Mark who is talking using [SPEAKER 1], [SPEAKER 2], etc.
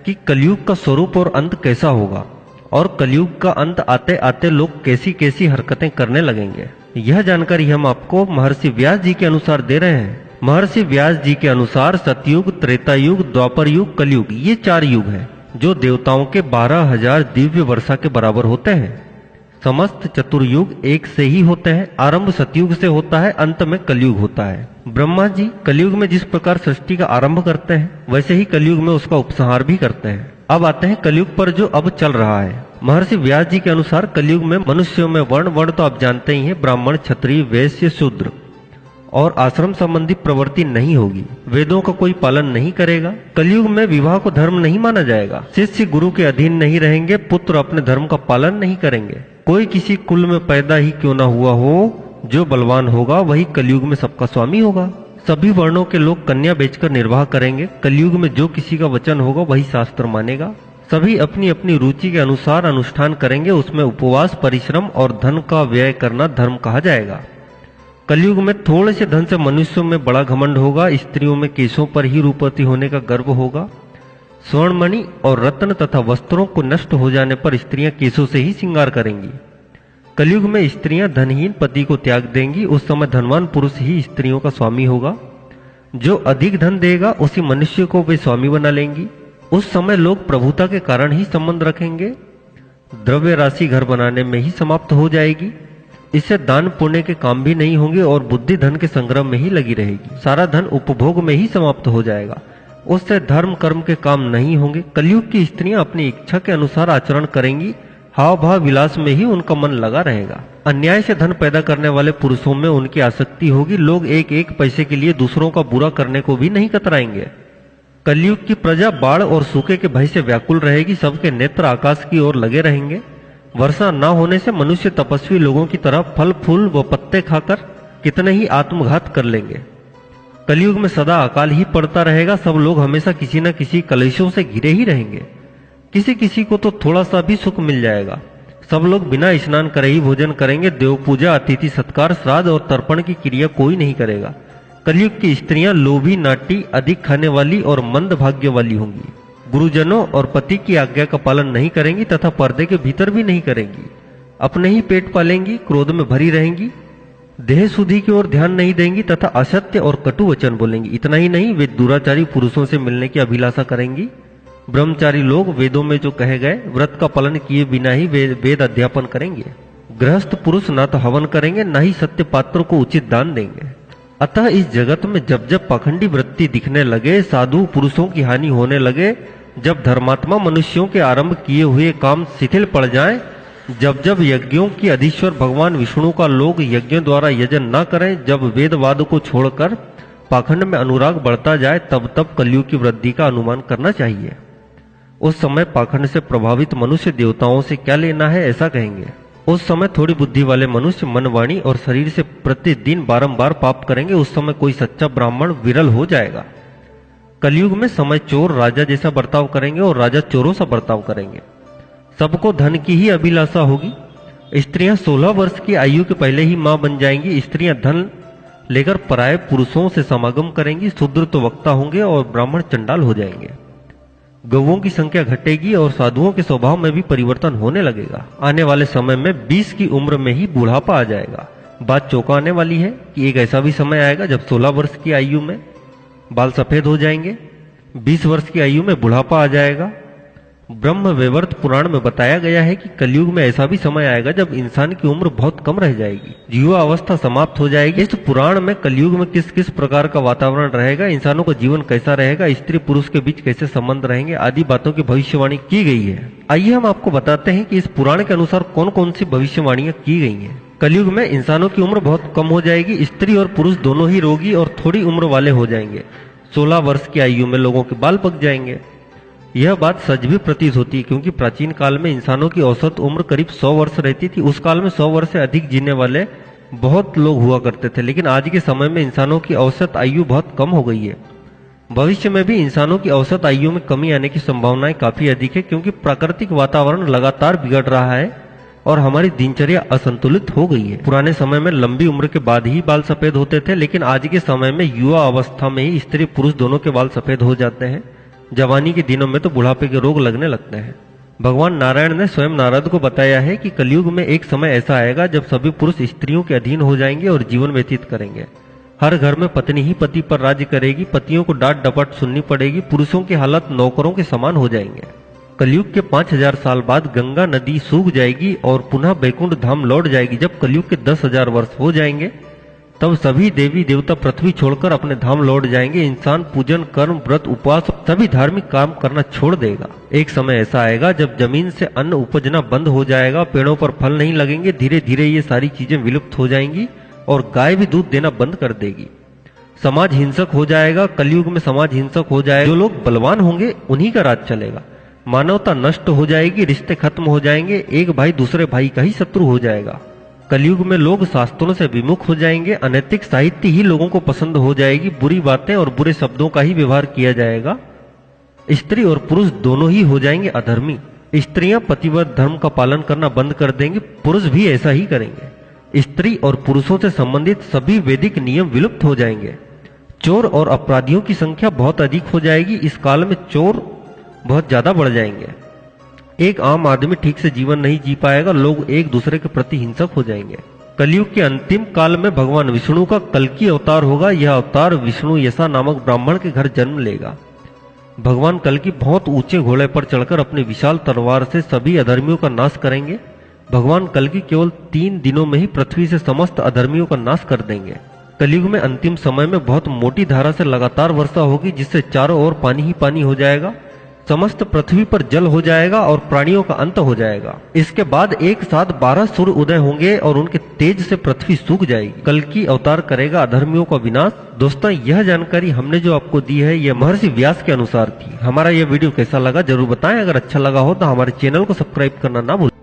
[SPEAKER 1] कि कलयुग का स्वरूप और अंत कैसा होगा और कलयुग का अंत आते आते लोग कैसी कैसी हरकतें करने लगेंगे। यह जानकारी हम आपको महर्षि व्यास जी के अनुसार दे रहे हैं। महर्षि व्यास जी के अनुसार सतयुग, त्रेता युग, द्वापर युग, कलयुग ये 4 युग हैं जो देवताओं के 12,000 दिव्य वर्षा के बराबर होते हैं। समस्त चतुर्युग एक से ही होते हैं। आरंभ सतयुग से होता है, अंत में कलयुग होता है। ब्रह्मा जी कलयुग में जिस प्रकार सृष्टि का आरंभ करते हैं वैसे ही कलयुग में उसका उपसंहार भी करते हैं। अब आते हैं कलयुग पर जो अब चल रहा है। महर्षि व्यास जी के अनुसार कलयुग में मनुष्यों में वर्ण तो आप जानते ही हैं, ब्राह्मण, क्षत्रिय, वैश्य, शूद्र और आश्रम संबंधी प्रवृत्ति नहीं होगी। वेदों का कोई पालन नहीं करेगा। कलयुग में विवाह को धर्म नहीं माना जाएगा। शिष्य गुरु के अधीन नहीं रहेंगे। पुत्र अपने धर्म का पालन नहीं करेंगे। कोई किसी कुल में पैदा ही क्यों ना हुआ हो, जो बलवान होगा वही कलयुग में सबका स्वामी होगा। सभी वर्णों के लोग कन्या बेचकर निर्वाह करेंगे। कलयुग में जो किसी का वचन होगा वही शास्त्र मानेगा। सभी अपनी अपनी रुचि के अनुसार अनुष्ठान करेंगे। उसमें उपवास, परिश्रम और धन का व्यय करना धर्म कहा जाएगा। कलयुग में थोड़े से धन से मनुष्यों में बड़ा घमंड होगा। स्त्रियों में केशों पर ही रूपवती होने का गर्व होगा। स्वर्णमणि और रत्न तथा वस्त्रों को नष्ट हो जाने पर स्त्रियां केशों से ही श्रृंगार करेंगी। कलयुग में स्त्रियां धनहीन पति को त्याग देंगी। उस समय धनवान पुरुष ही स्त्रियों का स्वामी होगा। जो अधिक धन देगा उसी मनुष्य को वे स्वामी बना लेंगी। उस समय लोग प्रभुता के कारण ही संबंध रखेंगे। द्रव्य राशि घर बनाने में ही समाप्त हो जाएगी। इससे दान पुण्य के काम भी नहीं होंगे और बुद्धि धन के संग्रह में ही लगी रहेगी। सारा धन उपभोग में ही समाप्त हो जाएगा। उससे धर्म कर्म के काम नहीं होंगे। कलयुग की स्त्रियां अपनी इच्छा के अनुसार आचरण करेंगी। हाव भाव विलास में ही उनका मन लगा रहेगा। अन्याय से धन पैदा करने वाले पुरुषों में उनकी आसक्ति होगी। लोग एक एक पैसे के लिए दूसरों का बुरा करने को भी नहीं कतराएंगे। कलयुग की प्रजा बाढ़ और सूखे के भय से व्याकुल रहेगी। सबके नेत्र आकाश की ओर लगे रहेंगे। वर्षा न होने से मनुष्य तपस्वी लोगों की तरह फल फूल व पत्ते खाकर कितने ही आत्मघात कर लेंगे। कलयुग में सदा अकाल ही पड़ता रहेगा। सब लोग हमेशा किसी न किसी कलेशों से घिरे ही रहेंगे। किसी किसी को तो थोड़ा सा भी सुख मिल जाएगा। सब लोग बिना स्नान करे ही भोजन करेंगे। देव पूजा, अतिथि सत्कार, श्राद्ध और तर्पण की क्रिया कोई नहीं करेगा। कलयुग की स्त्रियां लोभी, नाटी, अधिक खाने वाली और मंद भाग्य वाली होंगी। गुरुजनों और पति की आज्ञा का पालन नहीं करेंगी तथा पर्दे के भीतर भी नहीं करेंगी। अपने ही पेट पालेंगी, क्रोध में भरी रहेंगी, देह शुद्धि की ओर ध्यान नहीं देंगी तथा असत्य और कटु वचन बोलेंगी। इतना ही नहीं, वे दुराचारी पुरुषों से मिलने की अभिलाषा करेंगी। ब्रह्मचारी लोग वेदों में जो कहे गए व्रत का पालन किए बिना ही वेद अध्यापन करेंगे। गृहस्थ पुरुष न तो हवन करेंगे न ही सत्य पात्र को उचित दान देंगे। अतः इस जगत में जब जब पाखंडी वृत्ति दिखने लगे, साधु पुरुषों की हानि होने लगे, जब धर्मात्मा मनुष्यों के आरंभ किए हुए काम शिथिल पड़ जाएं, जब जब यज्ञों की अधीश्वर भगवान विष्णु का लोग यज्ञों द्वारा यजन न करें, जब वेदवाद को छोड़कर पाखंड में अनुराग बढ़ता जाए, तब तब कलयुग की वृद्धि का अनुमान करना चाहिए। उस समय पाखंड से प्रभावित मनुष्य देवताओं से क्या लेना है ऐसा कहेंगे। उस समय थोड़ी बुद्धि वाले मनुष्य मन, वाणी और शरीर से प्रतिदिन बारंबार पाप करेंगे। उस समय कोई सच्चा ब्राह्मण विरल हो जाएगा। कलयुग में समय चोर राजा जैसा बर्ताव करेंगे और राजा चोरों सा बर्ताव करेंगे। सबको धन की ही अभिलाषा होगी। स्त्रियां 16 वर्ष की आयु के पहले ही मां बन जाएंगी। स्त्रियां धन लेकर पराये पुरुषों से समागम करेंगी। शूद्र तो वक्ता होंगे और ब्राह्मण चंडाल हो जाएंगे। गौओं की संख्या घटेगी और साधुओं के स्वभाव में भी परिवर्तन होने लगेगा। आने वाले समय में 20 की उम्र में ही बुढ़ापा आ जाएगा। बात चौंकाने वाली है कि एक ऐसा भी समय आएगा जब 16 वर्ष की आयु में बाल सफेद हो जाएंगे, 20 वर्ष की आयु में बुढ़ापा आ जाएगा। ब्रह्म वैवर्त पुराण में बताया गया है कि कलयुग में ऐसा भी समय आएगा जब इंसान की उम्र बहुत कम रह जाएगी, युवा अवस्था समाप्त हो जाएगी। इस पुराण में कलयुग में किस किस प्रकार का वातावरण रहेगा, इंसानों का जीवन कैसा रहेगा, स्त्री पुरुष के बीच कैसे संबंध रहेंगे, आदि बातों की भविष्यवाणी की गई है। आइए हम आपको बताते हैं कि इस पुराण के अनुसार कौन कौन सी भविष्यवाणियां की गई हैं। कलयुग में इंसानों की उम्र बहुत कम हो जाएगी। स्त्री और पुरुष दोनों ही रोगी और थोड़ी उम्र वाले हो जाएंगे। 16 वर्ष की आयु में लोगों के बाल पक जाएंगे। यह बात सच भी प्रतीत होती है, क्योंकि प्राचीन काल में इंसानों की औसत उम्र करीब 100 वर्ष रहती थी। उस काल में 100 वर्ष से अधिक जीने वाले बहुत लोग हुआ करते थे, लेकिन आज के समय में इंसानों की औसत आयु बहुत कम हो गई है। भविष्य में भी इंसानों की औसत आयु में कमी आने की संभावनाएं काफी अधिक है, क्योंकि प्राकृतिक वातावरण लगातार बिगड़ रहा है और हमारी दिनचर्या असंतुलित हो गई है। पुराने समय में लंबी उम्र के बाद ही बाल सफेद होते थे, लेकिन आज के समय में युवा अवस्था में ही स्त्री पुरुष दोनों के बाल सफेद हो जाते हैं। जवानी के दिनों में तो बुढ़ापे के रोग लगने लगते हैं। भगवान नारायण ने स्वयं नारद को बताया है कि कलयुग में एक समय ऐसा आएगा जब सभी पुरुष स्त्रियों के अधीन हो जाएंगे और जीवन व्यतीत करेंगे। हर घर में पत्नी ही पति पर राज्य करेगी, पतियों को डांट डपट सुननी पड़ेगी, पुरुषों की हालत नौकरों के समान हो जाएंगे। कलयुग के 5000 साल बाद गंगा नदी सूख जाएगी और पुनः बैकुंठ धाम लौट जाएगी। जब कलयुग के 10,000 वर्ष हो जाएंगे तब सभी देवी देवता पृथ्वी छोड़कर अपने धाम लौट जाएंगे। इंसान पूजन, कर्म, व्रत, उपवास सभी धार्मिक काम करना छोड़ देगा। एक समय ऐसा आएगा जब जमीन से अन्न उपजना बंद हो जाएगा, पेड़ों पर फल नहीं लगेंगे, धीरे धीरे ये सारी चीजें विलुप्त हो जाएंगी और गाय भी दूध देना बंद कर देगी। समाज हिंसक हो जाएगा। कलयुग में समाज हिंसक हो जाएगा। जो लोग बलवान होंगे उन्हीं का राज चलेगा। मानवता नष्ट हो जाएगी, रिश्ते खत्म हो जाएंगे, एक भाई दूसरे भाई का ही शत्रु हो जाएगा। कलयुग में लोग शास्त्रों से विमुख हो जाएंगे, अनैतिक साहित्य ही लोगों को पसंद हो जाएगी, बुरी बातें और बुरे शब्दों का ही व्यवहार किया जाएगा। स्त्री और पुरुष दोनों ही हो जाएंगे अधर्मी। स्त्रियां पतिव्रत धर्म का पालन करना बंद कर देंगी, पुरुष भी ऐसा ही करेंगे। स्त्री और पुरुषों से संबंधित सभी वैदिक नियम विलुप्त हो जाएंगे। चोर और अपराधियों की संख्या बहुत अधिक हो जाएगी। इस काल में चोर बहुत ज्यादा बढ़ जाएंगे। एक आम आदमी ठीक से जीवन नहीं जी पाएगा, लोग एक दूसरे के प्रति हिंसक हो जाएंगे। कलयुग के अंतिम काल में भगवान विष्णु का कल्कि अवतार होगा। यह अवतार विष्णु यसा नामक ब्राह्मण के घर जन्म लेगा। भगवान कल्कि बहुत ऊंचे घोड़े पर चढ़कर अपनी विशाल तलवार से सभी अधर्मियों का नाश करेंगे। भगवान कल्कि केवल 3 दिनों में ही पृथ्वी से समस्त अधर्मियों का नाश कर देंगे। कलयुग में अंतिम समय में बहुत मोटी धारा से लगातार वर्षा होगी, जिससे चारों ओर पानी ही पानी हो जाएगा। समस्त पृथ्वी पर जल हो जाएगा और प्राणियों का अंत हो जाएगा। इसके बाद एक साथ 12 सूर्य उदय होंगे और उनके तेज से पृथ्वी सूख जाएगी। कल्कि अवतार करेगा अधर्मियों का विनाश। दोस्तों, यह जानकारी हमने जो आपको दी है यह महर्षि व्यास के अनुसार थी। हमारा यह वीडियो कैसा लगा जरूर बताएं। अगर अच्छा लगा हो तो हमारे चैनल को सब्सक्राइब करना ना भूलें।